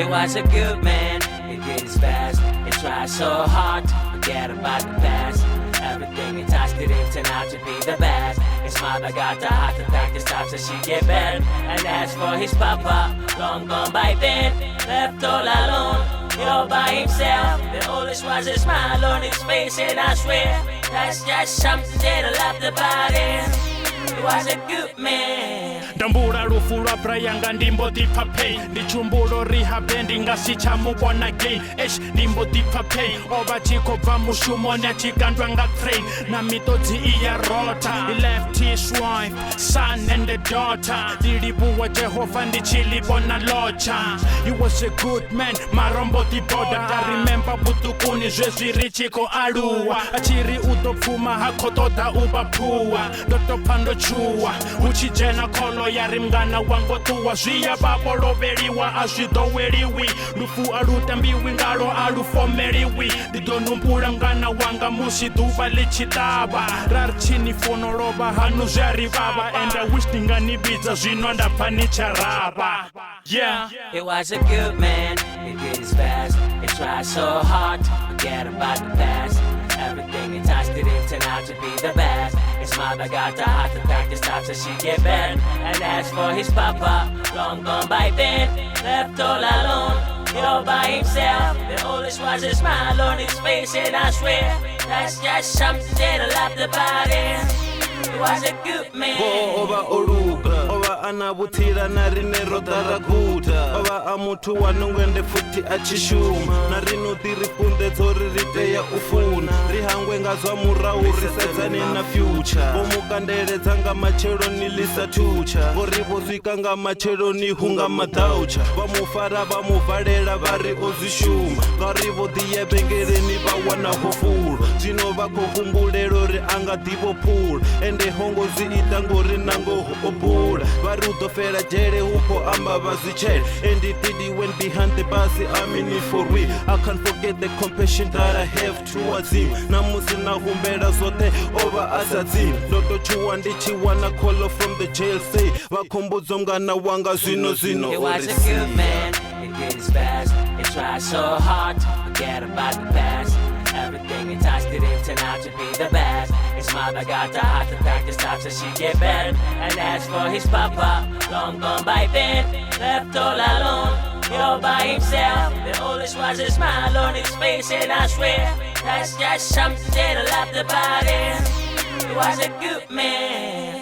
He was a good man, he did his best. He tried so hard to forget about the past. Everything he touched didn't turn out to be the best. His mother got the heart attack this time so she get better. And as for his papa, long gone by then, left all alone, all by himself. The oldest was a smile on his face, and I swear that's just something that I loved about him. He was a good man. Ndambura lufu lwa brayanga ndimbo dipa pay ndichumbulo rihabe ndingasicha mubona gay esh ndimbo dipa pay oba chikobva mushumoni achikandwa nga train na mitodzi iya rota. He left his wife, son and a daughter. Dilibuwa Jehova ndichilibona locha. He was a good man, marombo diboda. I remember butukuni zvezviri chiko aluwa. Achiri utopfuma hakotoda ubapuwa. Ndotopando chuwa uchijena kolo yari mngana wangotuwa. Zviya babo loveliwa azvidoweliwi. Lufu alutambiwi ngalo alufomeliwi. Ndidonumbula mngana wanga musi duva lichitava. Rarichini fonolova hanu zvari baba. And I wish ndinganibidza zvino ndabva nicharava. Yeah. He was a good man, he did his best. He tried so hard to forget about the past. Everything he touched didn't turn out to be the best. His mother got the heart attack this time so she get better. And as for his papa, long gone by then, left all alone, all by himself. The oldest was a smile on his face, and I swear that's just something that I loved about him. He was a good man. Ova oluka, ova anavutira narine rodharaguta. Ova amutu wanongwende futi achishuma. Narino tiripunde dzori riteya ufuna. Rihangwe ngazwa murau risedzane na future. Vomukandeledza nga machelo nilisa tucha. Vorivosvika nga machelo ni hunga madaucha. Vamufara vamuvalela vari ozvishuma. Ngarivo diyevengeleni vawana hofula. Zvino vakokumbulelo ri anga divopula. Ende hongo ziita ngori nango obula. Vari utofela jele uko amba vazichele. And it did he went behind the bus, I mean it for real. I can't forget the compassion that I have towards him. Namusi na humbela zote over asazim. Doto chuwa ndichiwana call from the jail say. Vakombozo mngana wanga zino zino. He was a good man, he did his best. He tried so hard to forget about the past. Everything he touched didn't turn out to be the best. His mother got the heart attack this time so she get better. And as for his papa, long gone by then, left all alone, all by himself. The oldest was a smile on his face, and I swear that's just something that I loved about him. He was a good man.